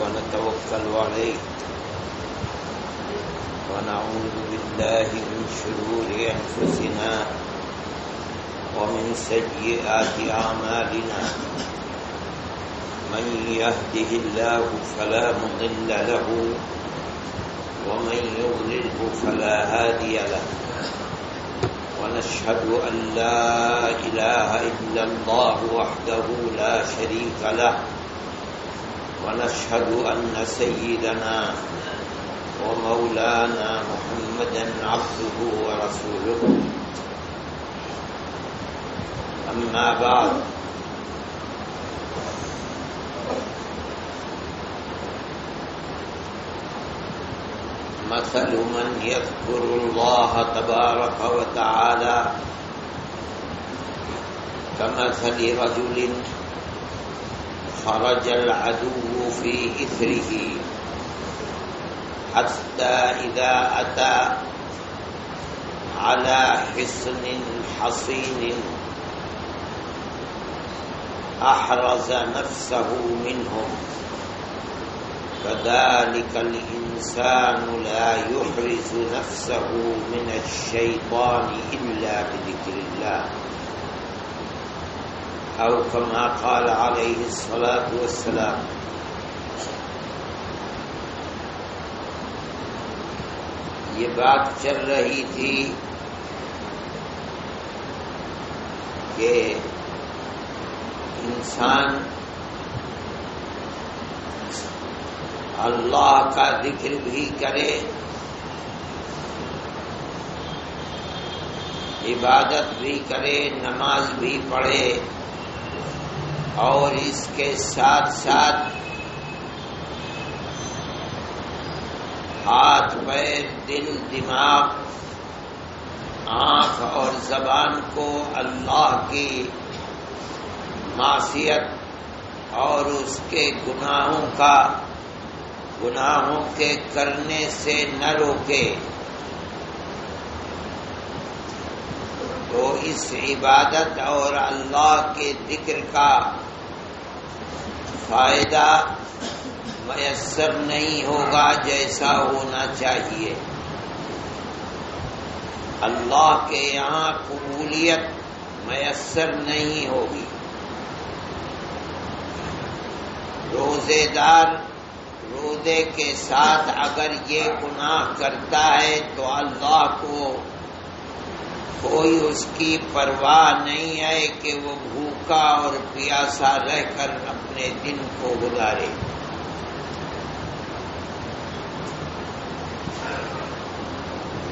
ونتوكل عليه ونعوذ بالله من شرور أنفسنا ومن سيئات أعمالنا من يهده الله فلا مضل له ومن يضلله فلا هادي له ونشهد أن لا إله إلا الله وحده لا شريك له ونشهد أن سيدنا ومولانا محمدا عبده ورسوله أما بعد مثل من يذكر الله تبارك وتعالى كمثل رجل خرج العدو في إثره حتى إذا أتى على حصن حصين أحرز نفسه منهم كذلك الإنسان لا يحرز نفسه من الشيطان إلا بذكر الله أو كما قال عليه الصلاة والسلام. یہ بات چل رہی تھی کہ انسان اللہ کا ذکر بھی کرے، عبادت بھی کرے، نماز بھی پڑھے، اور اس کے ساتھ ساتھ ہاتھ پیر دل دماغ آنکھ اور زبان کو اللہ کی معصیت اور اس کے گناہوں کے کرنے سے نہ روکے، تو اس عبادت اور اللہ کے ذکر کا فائدہ میسر نہیں ہوگا جیسا ہونا چاہیے. اللہ کے یہاں قبولیت میسر نہیں ہوگی. روزے دار روزے کے ساتھ اگر یہ گناہ کرتا ہے تو اللہ کو کوئی اس کی پرواہ نہیں ہے کہ وہ بھوکا اور پیاسا رہ کر اپنے دن کو گزارے.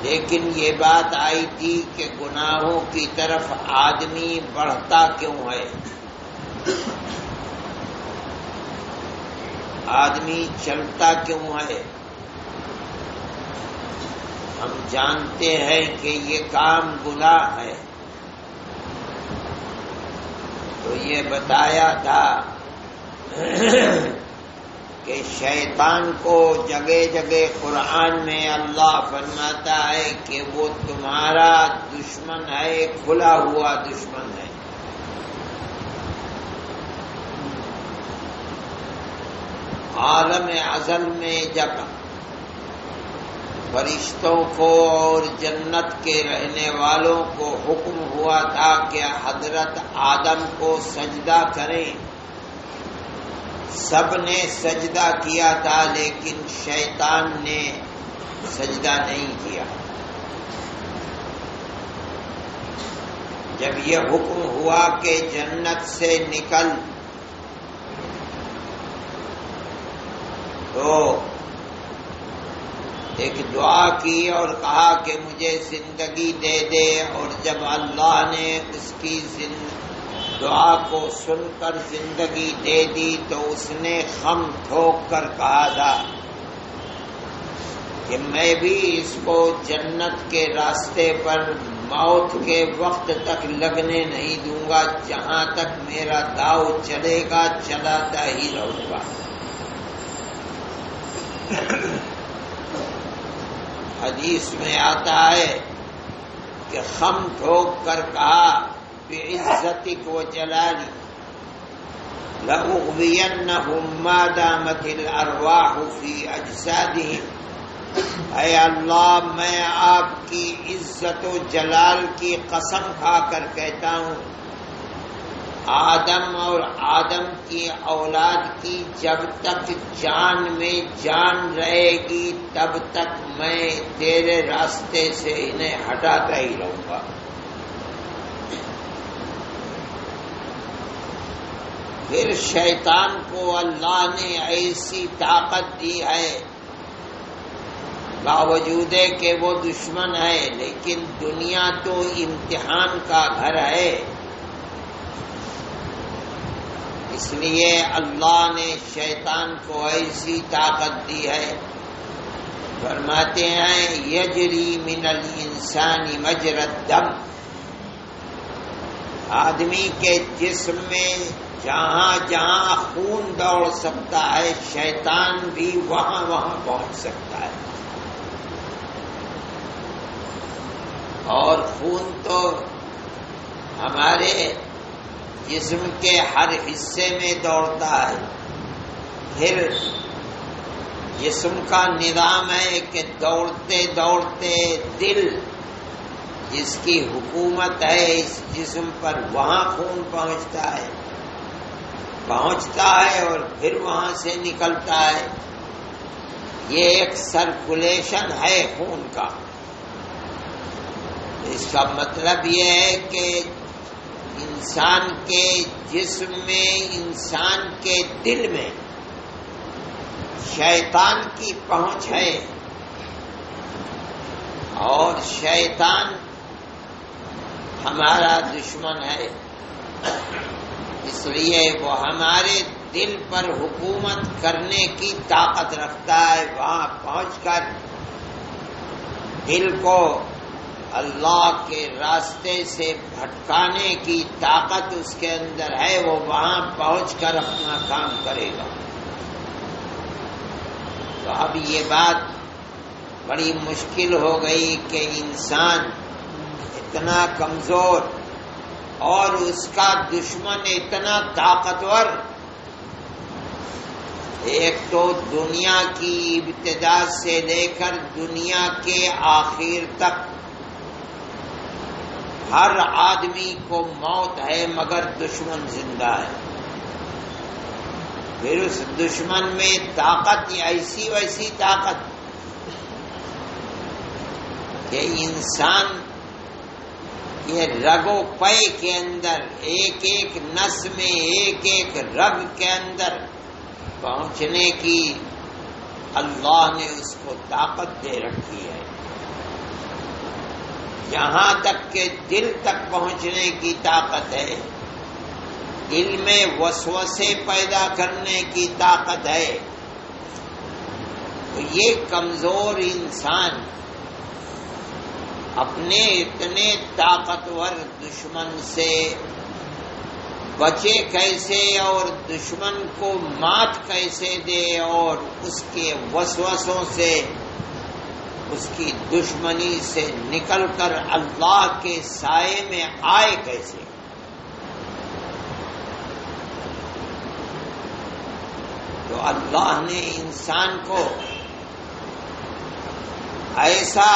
لیکن یہ بات آئی تھی کہ گناہوں کی طرف آدمی بڑھتا کیوں ہے، آدمی چلتا کیوں ہے. ہم جانتے ہیں کہ یہ کام گناہ ہے، تو یہ بتایا تھا کہ شیطان کو جگہ جگہ قرآن میں اللہ فرماتا ہے کہ وہ تمہارا دشمن ہے، کھلا ہوا دشمن ہے. عالم ازل میں جب فرشتوں کو اور جنت کے رہنے والوں کو حکم ہوا تھا کہ حضرت آدم کو سجدہ کریں، سب نے سجدہ کیا تھا لیکن شیطان نے سجدہ نہیں کیا. جب یہ حکم ہوا کہ جنت سے نکل، تو ایک دعا کی اور کہا کہ مجھے زندگی دے دے، اور جب اللہ نے اس کی دعا کو سن کر زندگی دے دی تو اس نے خم ٹھوک کر کہا تھا کہ میں بھی اس کو جنت کے راستے پر موت کے وقت تک لگنے نہیں دوں گا، جہاں تک میرا داؤ چلے گا چلاتا ہی رہوں گا. حدیث میں آتا ہے کہ خم ٹھوک کر کہا بعزتک و جلالی، لَأُغْوِيَنَّهُمْ مَا دَامَتِ الْأَرْوَاحُ فِي أَجْسَادِهِمْ۔ اے اللہ، میں آپ کی عزت و جلال کی قسم کھا کر کہتا ہوں، آدم اور آدم کی اولاد کی جب تک جان میں جان رہے گی تب تک میں تیرے راستے سے انہیں ہٹاتا ہی رہوں گا۔ پھر شیطان کو اللہ نے ایسی طاقت دی ہے، باوجود ہے کہ وہ دشمن ہے، لیکن دنیا تو امتحان کا گھر ہے، اس لیے اللہ نے شیطان کو ایسی طاقت دی ہے۔ فرماتے ہیں یجری من الانسان مجری الدم، آدمی کے جسم میں جہاں جہاں خون دوڑ سکتا ہے شیطان بھی وہاں وہاں پہنچ سکتا ہے، اور خون تو ہمارے جسم کے ہر حصے میں دوڑتا ہے۔ پھر جسم کا نظام ہے کہ دوڑتے دوڑتے دل، جس کی حکومت ہے اس جسم پر، وہاں خون پہنچتا ہے اور پھر وہاں سے نکلتا ہے۔ یہ ایک سرکولیشن ہے خون کا۔ اس کا مطلب یہ ہے کہ انسان کے جسم میں، انسان کے دل میں شیطان کی پہنچ ہے، اور شیطان ہمارا دشمن ہے، اس لیے وہ ہمارے دل پر حکومت کرنے کی طاقت رکھتا ہے۔ وہاں پہنچ کر دل کو اللہ کے راستے سے بھٹکانے کی طاقت اس کے اندر ہے، وہ وہاں پہنچ کر اپنا کام کرے گا۔ تو اب یہ بات بڑی مشکل ہو گئی کہ انسان اتنا کمزور اور اس کا دشمن اتنا طاقتور، ایک تو دنیا کی ابتدا سے لے کر دنیا کے آخر تک ہر آدمی کو موت ہے مگر دشمن زندہ ہے۔ پھر اس دشمن میں طاقت ایسی ویسی طاقت کہ انسان یہ رگ و پے کے اندر، ایک ایک نس میں، ایک ایک رگ کے اندر پہنچنے کی اللہ نے اس کو طاقت دے رکھی ہے، یہاں تک کہ دل تک پہنچنے کی طاقت ہے، دل میں وسوسے پیدا کرنے کی طاقت ہے۔ تو یہ کمزور انسان اپنے اتنے طاقتور دشمن سے بچے کیسے، اور دشمن کو مات کیسے دے، اور اس کے وسوسوں سے، اس کی دشمنی سے نکل کر اللہ کے سائے میں آئے کیسے۔ تو اللہ نے انسان کو ایسا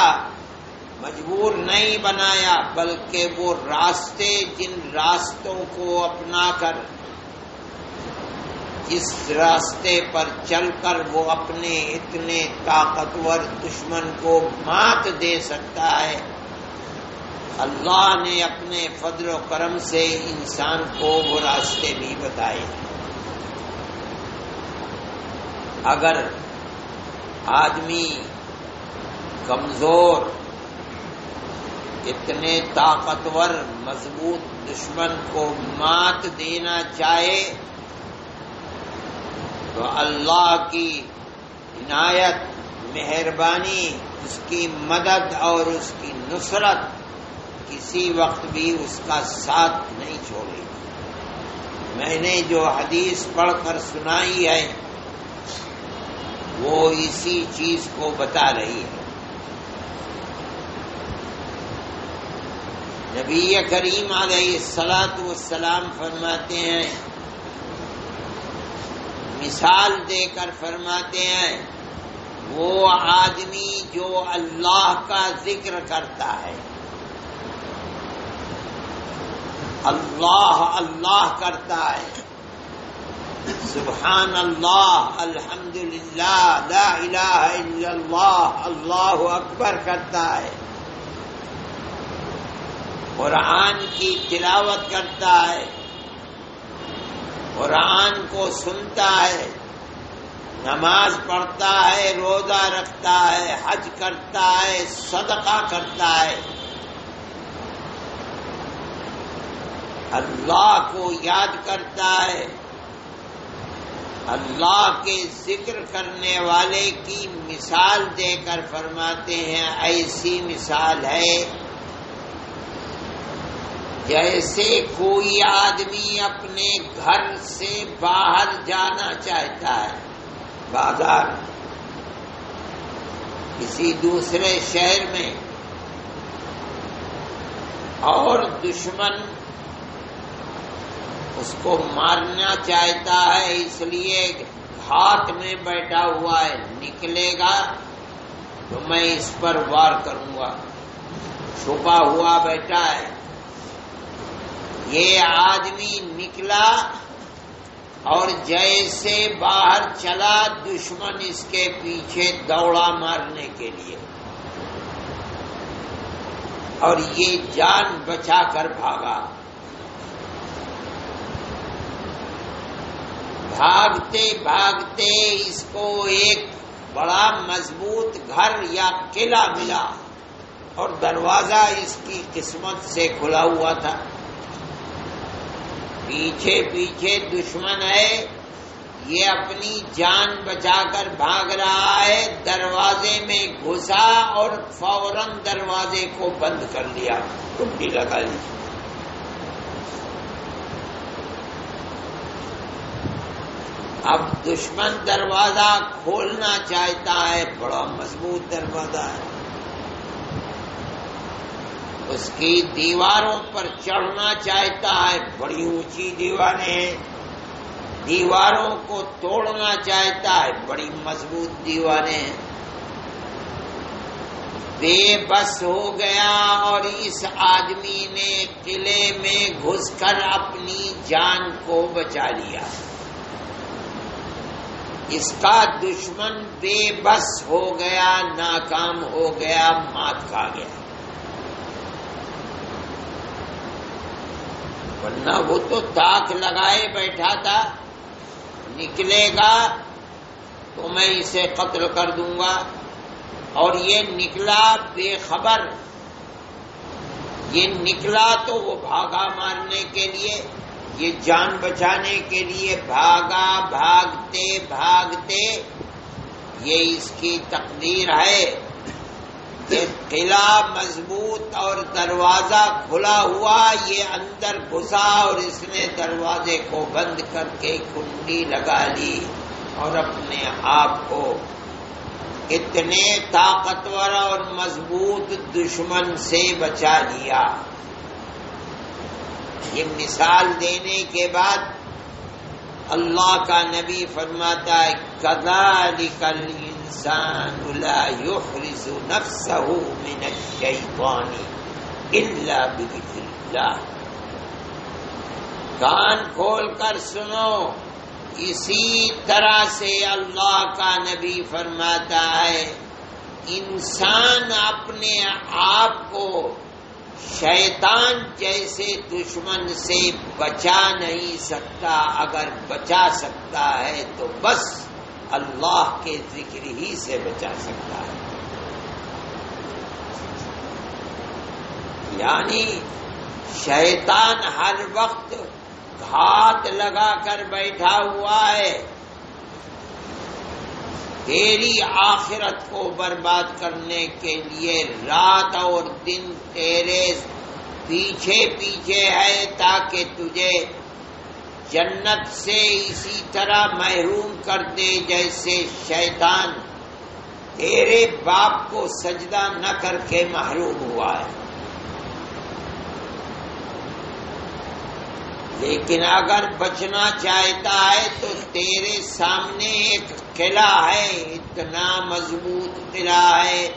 مجبور نہیں بنایا، بلکہ وہ راستے، جن راستوں کو اپنا کر، جس راستے پر چل کر وہ اپنے اتنے طاقتور دشمن کو مات دے سکتا ہے، اللہ نے اپنے فضل و کرم سے انسان کو وہ راستے بھی بتائے۔ اگر آدمی کمزور، اتنے طاقتور مضبوط دشمن کو مات دینا چاہے تو اللہ کی عنایت، مہربانی، اس کی مدد اور اس کی نصرت کسی وقت بھی اس کا ساتھ نہیں چھوڑے گی۔ میں نے جو حدیث پڑھ کر سنائی ہے وہ اسی چیز کو بتا رہی ہے۔ نبی کریم علیہ الصلاۃ والسلام فرماتے ہیں مثال دے کر فرماتے ہیں وہ آدمی جو اللہ کا ذکر کرتا ہے، اللہ اللہ کرتا ہے، سبحان اللہ، الحمدللہ، لا الہ الا اللہ، اللہ اکبر کرتا ہے، قرآن کی تلاوت کرتا ہے، قرآن کو سنتا ہے، نماز پڑھتا ہے، روزہ رکھتا ہے، حج کرتا ہے، صدقہ کرتا ہے، اللہ کو یاد کرتا ہے، اللہ کے ذکر کرنے والے کی مثال دے کر فرماتے ہیں ایسی مثال ہے جیسے کوئی آدمی اپنے گھر سے باہر جانا چاہتا ہے، بازار، کسی دوسرے شہر میں، اور دشمن اس کو مارنا چاہتا ہے، اس لیے ہاتھ میں بیٹھا ہوا ہے، نکلے گا تو میں اس پر وار کروں گا، چھپا ہوا بیٹھا ہے۔ یہ آدمی نکلا اور جیسے باہر چلا دشمن اس کے پیچھے دوڑا مارنے کے لیے، اور یہ جان بچا کر بھاگا۔ بھاگتے بھاگتے اس کو ایک بڑا مضبوط گھر یا قلعہ ملا، اور دروازہ اس کی قسمت سے کھلا ہوا تھا۔ پیچھے پیچھے دشمن ہے، یہ اپنی جان بچا کر بھاگ رہا ہے، دروازے میں گھسا اور فوراً دروازے کو بند کر لیا، کنڈی لگا لی۔ اب دشمن دروازہ کھولنا چاہتا ہے، بڑا مضبوط دروازہ ہے، اس کی دیواروں پر چڑھنا چاہتا ہے، بڑی اونچی دیواریں ہیں، دیواروں کو توڑنا چاہتا ہے، بڑی مضبوط دیواریں ہیں۔ بے بس ہو گیا اور اس آدمی نے قلعے میں گھس کر اپنی جان کو بچا لیا۔ اس کا دشمن بے بس ہو گیا، ناکام ہو گیا، مات کھا گیا، ورنہ وہ تو تاک لگائے بیٹھا تھا، نکلے گا تو میں اسے قتل کر دوں گا، اور یہ نکلا بے خبر، یہ نکلا تو وہ بھاگا مارنے کے لیے، یہ جان بچانے کے لیے بھاگا، بھاگتے بھاگتے یہ اس کی تقدیر ہے کہ قلعہ مضبوط اور دروازہ کھلا ہوا، یہ اندر گھسا اور اس نے دروازے کو بند کر کے کنڈی لگا لی، اور اپنے آپ کو اتنے طاقتور اور مضبوط دشمن سے بچا لیا۔ یہ مثال دینے کے بعد اللہ کا نبی فرماتا ہے کذالک الانسان لا یحرز نفسہ من الشیطان الا بذکر اللہ۔ کان کھول کر سنو، اسی طرح سے اللہ کا نبی فرماتا ہے انسان اپنے آپ کو شیطان جیسے دشمن سے بچا نہیں سکتا، اگر بچا سکتا ہے تو بس اللہ کے ذکر ہی سے بچا سکتا ہے۔ یعنی شیطان ہر وقت گھات لگا کر بیٹھا ہوا ہے، تیری آخرت کو برباد کرنے کے لیے رات اور دن تیرے پیچھے پیچھے ہے، تاکہ تجھے جنت سے اسی طرح محروم کر دے جیسے شیطان تیرے باپ کو سجدہ نہ کر کے محروم ہوا ہے۔ لیکن اگر بچنا چاہتا ہے تو تیرے سامنے ایک قلعہ ہے، اتنا مضبوط قلعہ ہے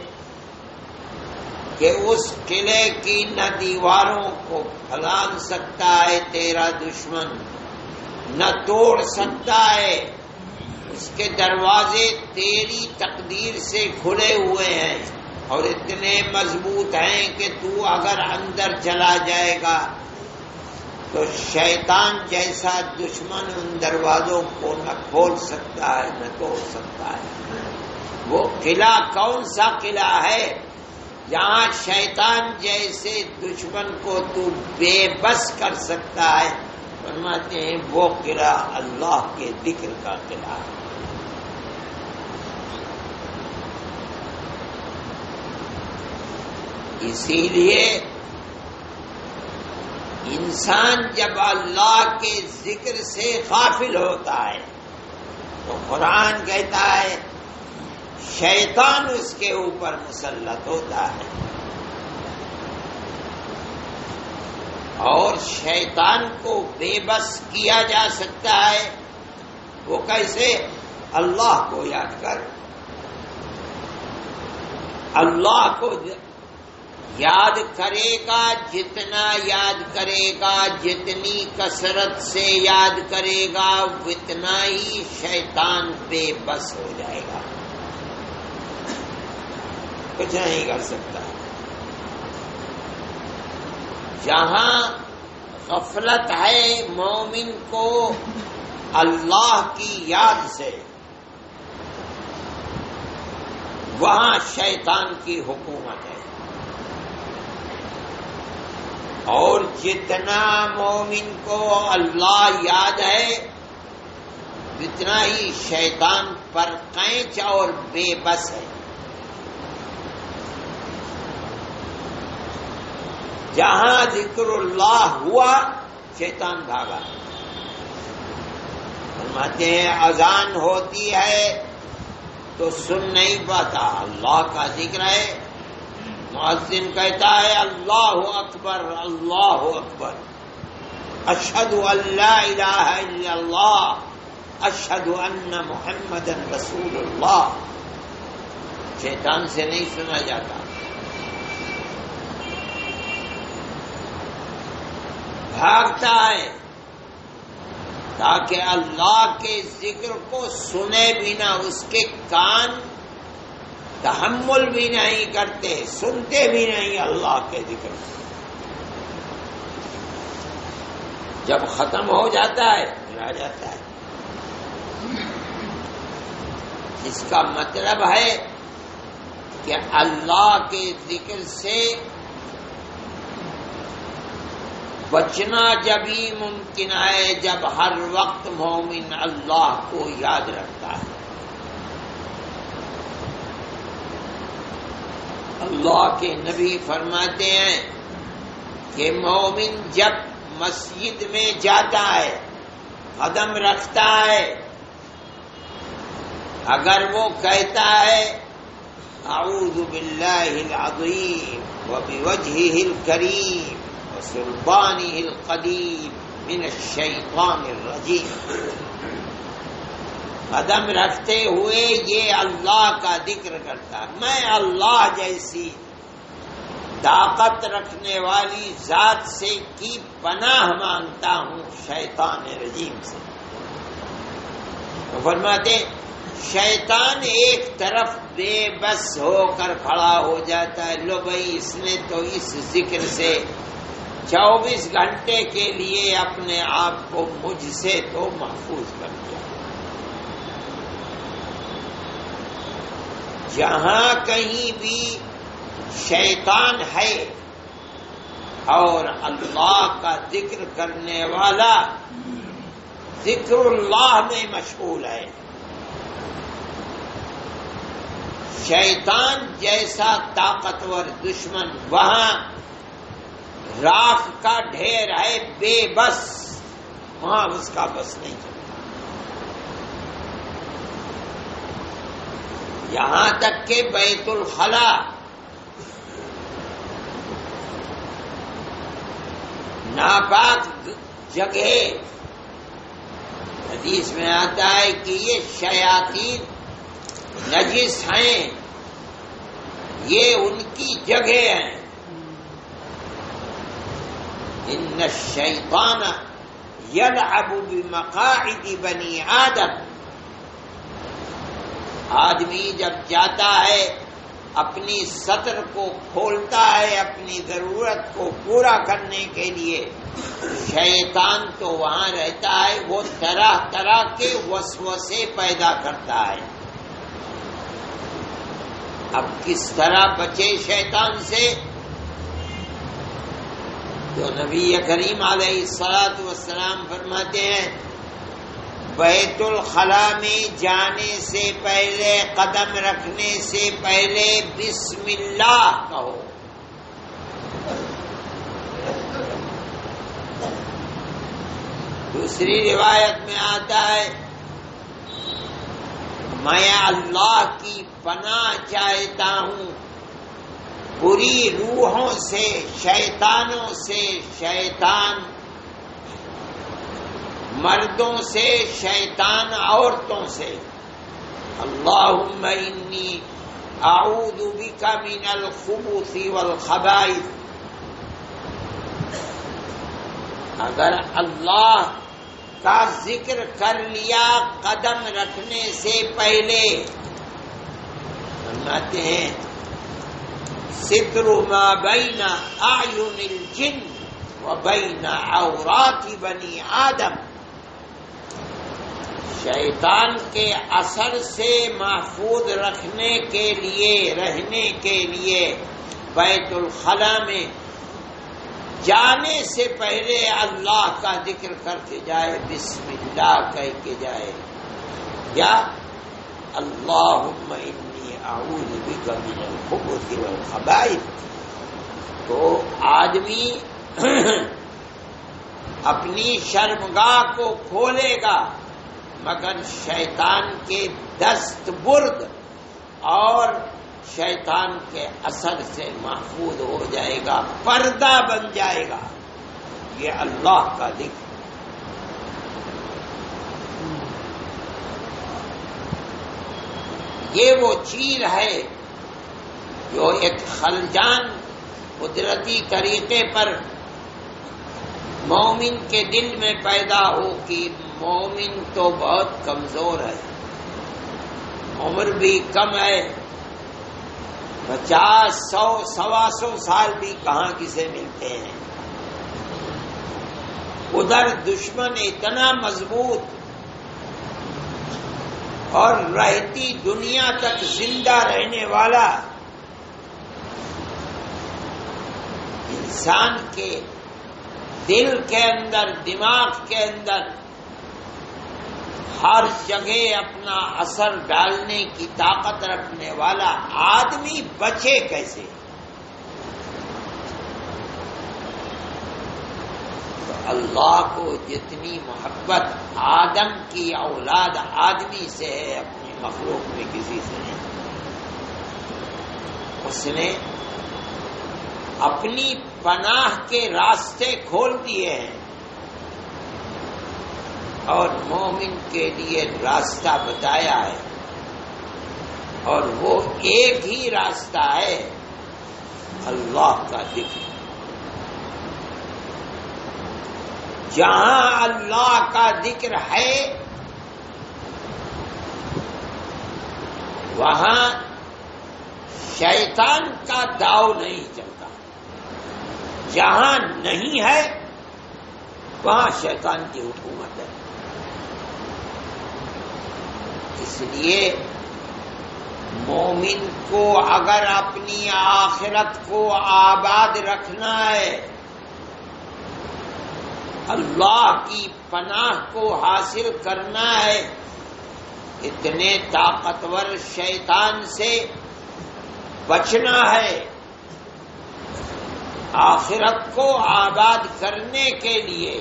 کہ اس قلعے کی نہ دیواروں کو پھلانگ سکتا ہے تیرا دشمن، نہ توڑ سکتا ہے، اس کے دروازے تیری تقدیر سے کھلے ہوئے ہیں اور اتنے مضبوط ہیں کہ تو اگر اندر چلا جائے گا تو شیطان جیسا دشمن ان دروازوں کو نہ کھول سکتا ہے نہ توڑ سکتا ہے۔ وہ قلعہ کون سا قلعہ ہے جہاں شیطان جیسے دشمن کو تو بے بس کر سکتا ہے؟ فرماتے ہیں وہ قلعہ اللہ کے ذکر کا قلعہ ہے۔ اسی لیے انسان جب اللہ کے ذکر سے غافل ہوتا ہے تو قرآن کہتا ہے شیطان اس کے اوپر مسلط ہوتا ہے، اور شیطان کو بے بس کیا جا سکتا ہے۔ وہ کیسے؟ اللہ کو یاد کر، اللہ کو یاد کرے گا، جتنا یاد کرے گا، جتنی کثرت سے یاد کرے گا، اتنا ہی شیطان بے بس ہو جائے گا، کچھ نہیں کر سکتا۔ جہاں غفلت ہے مومن کو اللہ کی یاد سے، وہاں شیطان کی حکومت ہے، اور جتنا مومن کو اللہ یاد ہے اتنا ہی شیطان پر قینچ اور بے بس ہے۔ جہاں ذکر اللہ ہوا شیطان بھاگا۔ فرماتے ہیں اذان ہوتی ہے تو سن نہیں پاتا، اللہ کا ذکر ہے، مؤذن کہتا ہے اللہ اکبر اللہ اکبر، اشہد ان لا الہ الا اللہ، اشہد ان محمد رسول اللہ، شیطان سے نہیں سنا جاتا۔ بھاگتا ہے تاکہ اللہ کے ذکر کو سنے بھی نہ، اس کے کان تحمل بھی نہیں کرتے، سنتے بھی نہیں اللہ کے ذکر۔ جب ختم ہو جاتا ہے پھر آ جاتا ہے۔ اس کا مطلب ہے کہ اللہ کے ذکر سے بچنا جب ہی ممکن ہے جب ہر وقت مومن اللہ کو یاد رکھتا ہے۔ اللہ کے نبی فرماتے ہیں کہ مومن جب مسجد میں جاتا ہے، قدم رکھتا ہے، اگر وہ کہتا ہے اعوذ باللہ العظیم وبوجہہ الکریم وسلطانہ القدیم من الشیطان الرجیم، قدم رکھتے ہوئے یہ اللہ کا ذکر کرتا ہے، میں اللہ جیسی طاقت رکھنے والی ذات سے کی پناہ مانگتا ہوں شیطان رجیم سے۔ تو فرماتے شیطان ایک طرف بے بس ہو کر کھڑا ہو جاتا ہے، لو بھائی اس نے تو اس ذکر سے 24 گھنٹے کے لیے اپنے آپ کو مجھ سے تو محفوظ کر دیا۔ جہاں کہیں بھی شیطان ہے اور اللہ کا ذکر کرنے والا ذکر اللہ میں مشغول ہے، شیطان جیسا طاقتور دشمن وہاں راکھ کا ڈھیر ہے، بے بس، وہاں اس کا بس نہیں چلتا۔ یہاں تک کہ بیت الخلا ناپاک جگہ حدیث میں آتا ہے کہ یہ شیاطین نجس ہیں، یہ ان کی جگہ ہیں. ان الشیطان یلعب بمقاعد بنی آدم. آدمی جب جاتا ہے اپنی سطر کو کھولتا ہے اپنی ضرورت کو پورا کرنے کے لیے، شیطان تو وہاں رہتا ہے، وہ طرح طرح کے وسوسے پیدا کرتا ہے. اب کس طرح بچے شیطان سے؟ تو نبی کریم علیہ الصلوۃ والسلام فرماتے ہیں بیت الخلا میں جانے سے پہلے، قدم رکھنے سے پہلے بسم اللہ کہو. دوسری روایت میں آتا ہے میں اللہ کی پناہ چاہتا ہوں بری روحوں سے، شیطانوں سے، شیطان مردوں سے، شیطان عورتوں سے. اللہم انی اعوذ بک من الخبث والخبائث. اگر اللہ کا ذکر کر لیا قدم رکھنے سے پہلے، فرماتے ہیں ستر ما بین اعین الجن و بین عورات بنی آدم. شیطان کے اثر سے محفوظ رکھنے کے لیے، رہنے کے لیے بیت الخلا میں جانے سے پہلے اللہ کا ذکر کر کے جائے، بسم اللہ کہہ کے جائے. یا اللہم انی اعوذ بک من الخبث والخبائث. تو آدمی اپنی شرمگاہ کو کھولے گا مگر شیطان کے دست برد اور شیطان کے اثر سے محفوظ ہو جائے گا، پردہ بن جائے گا. یہ اللہ کا ذکر. یہ وہ چیز ہے جو ایک خلجان قدرتی طریقے پر مومن کے دل میں پیدا ہو کہ مومن تو بہت کمزور ہے، عمر بھی کم ہے، 50 100 125 سال بھی کہاں کسے ملتے ہیں. ادھر دشمن اتنا مضبوط اور رہتی دنیا تک زندہ رہنے والا. انسان کے دل کے اندر، دماغ کے اندر ہر جگہ اپنا اثر ڈالنے کی طاقت رکھنے والا آدمی بچے کیسے؟ تو اللہ کو جتنی محبت آدم کی اولاد آدمی سے ہے، اپنی مخلوق میں کسی سے نہیں. اس نے اپنی پناہ کے راستے کھول دیے ہیں اور مومن کے لیے راستہ بتایا ہے، اور وہ ایک ہی راستہ ہے اللہ کا ذکر. جہاں اللہ کا ذکر ہے وہاں شیطان کا داؤ نہیں چلتا. جہاں نہیں ہے وہاں شیطان کی حکومت ہے. اس لیے مومن کو اگر اپنی آخرت کو آباد رکھنا ہے، اللہ کی پناہ کو حاصل کرنا ہے، اتنے طاقتور شیطان سے بچنا ہے، آخرت کو آباد کرنے کے لیے،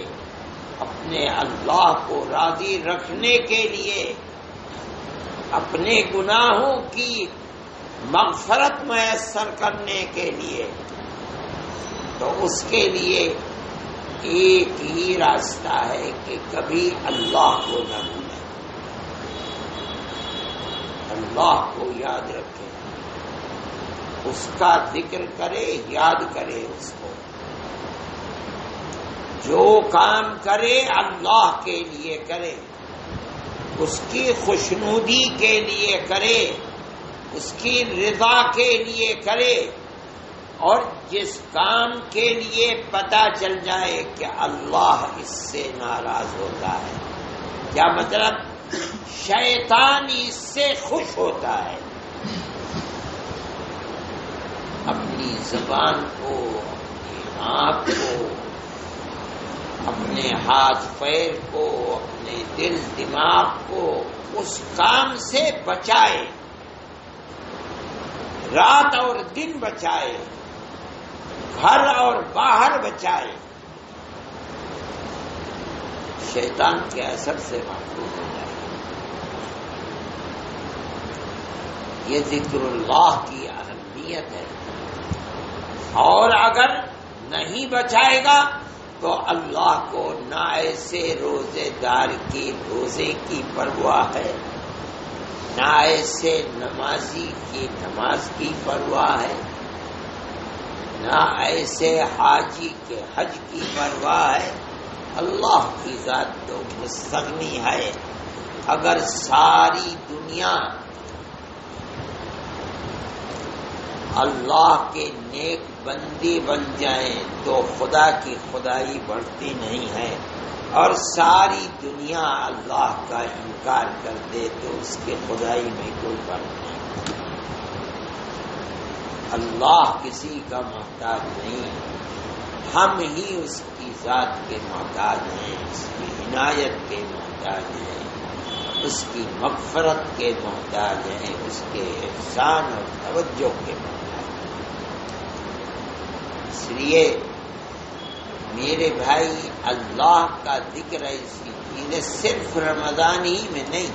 اپنے اللہ کو راضی رکھنے کے لیے، اپنے گناہوں کی مغفرت میسر کرنے کے لیے، تو اس کے لیے ایک ہی راستہ ہے کہ کبھی اللہ کو نہ بھولیں، اللہ کو یاد رکھیں، اس کا ذکر کرے، یاد کرے اس کو، جو کام کرے اللہ کے لیے کرے، اس کی خوشنودی کے لیے کرے، اس کی رضا کے لیے کرے، اور جس کام کے لیے پتہ چل جائے کہ اللہ اس سے ناراض ہوتا ہے، کیا مطلب شیطان اس سے خوش ہوتا ہے، اپنی زبان کو، اپنی آنکھ کو، اپنے ہاتھ پیر کو، اپنے دل دماغ کو اس کام سے بچائے، رات اور دن بچائے، گھر اور باہر بچائے، شیطان کے اثر سے محفوظ ہو جائے۔ یہ ذکر اللہ کی اہمیت ہے، اور اگر نہیں بچائے گا تو اللہ کو نہ ایسے روزے دار کی روزے کی پرواہ ہے، نہ ایسے نمازی کی نماز کی پرواہ ہے، نہ ایسے حاجی کے حج کی پرواہ ہے۔ اللہ کی ذات تو مستغنی ہے، اگر ساری دنیا اللہ کے نیک بندی بن جائیں تو خدا کی خدائی بڑھتی نہیں ہے، اور ساری دنیا اللہ کا انکار کر دے تو اس کے خدائی میں کوئی فرق نہیں۔ اللہ کسی کا محتاج نہیں، ہم ہی اس کی ذات کے محتاج ہیں، اس کی عنایت کے محتاج ہیں، اس کی مغفرت کے محتاج ہیں، اس کے احسان اور توجہ کے محتاج ہیں۔ اس لیے میرے بھائی، اللہ کا ذکر ایسی چیز ہے، صرف رمضان ہی میں نہیں،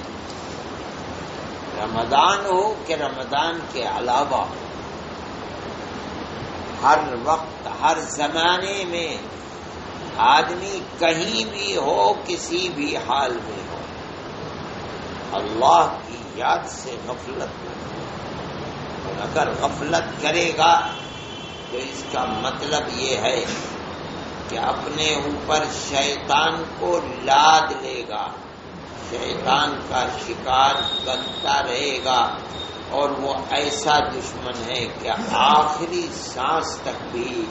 رمضان ہو کہ رمضان کے علاوہ ہر وقت، ہر زمانے میں آدمی کہیں بھی ہو، کسی بھی حال میں ہو، اللہ کی یاد سے غفلت نہ کرے، اور اگر غفلت کرے گا تو اس کا مطلب یہ ہے کہ اپنے اوپر شیطان کو لاد لے گا، شیطان کا شکار بنتا رہے گا، اور وہ ایسا دشمن ہے کہ آخری سانس تک بھی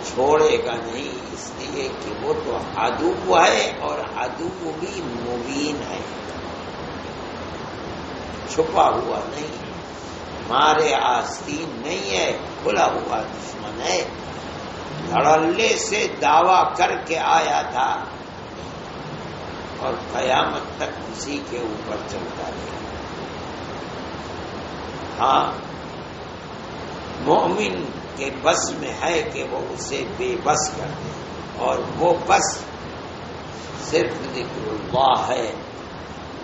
چھوڑے گا نہیں، اس لیے کہ وہ تو عدو ہے، اور عدو بھی مبین ہے، چھپا ہوا نہیں ہے، مارے آستین نہیں ہے، کھلا ہوا دشمن ہے، دھڑلے سے دعویٰ کر کے آیا تھا، اور قیامت تک اسی کے اوپر چلتا رہے۔ ہاں، مومن کے بس میں ہے کہ وہ اسے بے بس کر دے، اور وہ بس صرف ذکر اللہ ہے،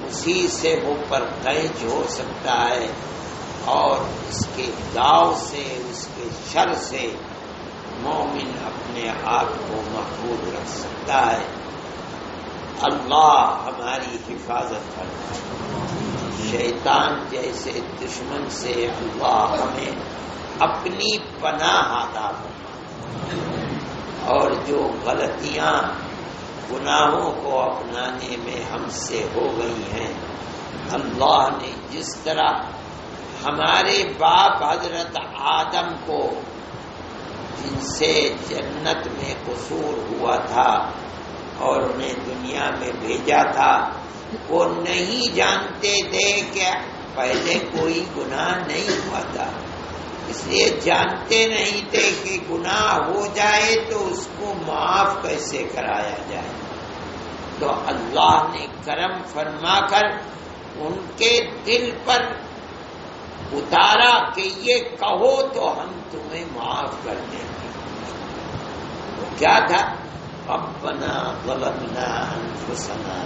اسی سے وہ پرہیز ہو سکتا ہے، اور اس کے داؤ سے، اس کے شر سے مومن اپنے آپ کو محفوظ رکھ سکتا ہے۔ اللہ ہماری حفاظت فرمائے، شیطان جیسے دشمن سے اللہ ہمیں اپنی پناہ عطا فرمائے، اور جو غلطیاں گناہوں کو اپنانے میں ہم سے ہو گئی ہیں، اللہ نے جس طرح ہمارے باپ حضرت آدم کو، جن سے جنت میں قصور ہوا تھا اور انہیں دنیا میں بھیجا تھا، وہ نہیں جانتے تھے کہ پہلے کوئی گناہ نہیں ہوا تھا، اس لیے جانتے نہیں تھے کہ گناہ ہو جائے تو اس کو معاف کیسے کرایا جائے، تو اللہ نے کرم فرما کر ان کے دل پر اتارا کہ یہ کہو تو ہم تمہیں معاف کر دیں گے۔ وہ کیا تھا؟ ربنا ظلمنا انفسنا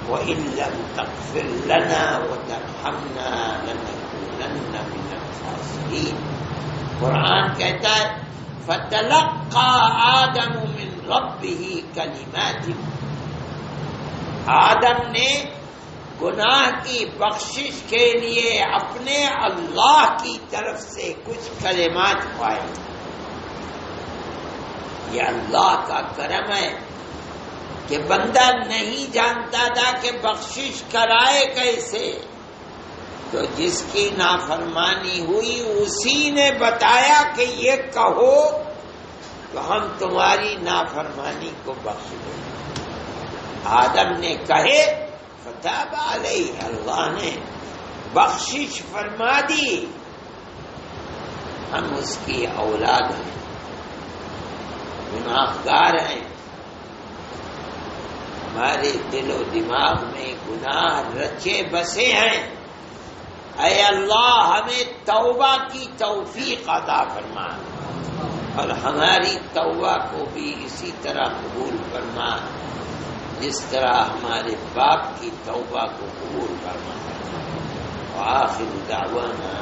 وَإِن لَّمْ تَغْفِرْ لَنَا وَتَرْحَمْنَا لَنَكُونَنَّ مِنَ الْخَاسِرِينَ۔ قرآن کہتا ہے فَتَلَقَّىٰ آدَمُ ربہ کلمات، آدم نے گناہ کی بخشش کے لیے اپنے اللہ کی طرف سے کچھ کلمات پائے. یہ اللہ کا کرم ہے کہ بندہ نہیں جانتا تھا کہ بخشش کرائے کیسے، تو جس کی نافرمانی ہوئی اسی نے بتایا کہ یہ کہو تو ہم تمہاری نافرمانی کو بخش دیں. آدم نے کہے فتاب علیہ، اللہ نے بخشش فرما دی. ہم اس کی اولاد ہیں، گناہگار ہیں، ہمارے دل و دماغ میں گناہ رچے بسے ہیں. اے اللہ ہمیں توبہ کی توفیق عطا فرما اور ہماری توبہ کو بھی اسی طرح قبول فرما جس طرح ہمارے باپ کی توبہ کو قبول فرما. وآخر دعوانا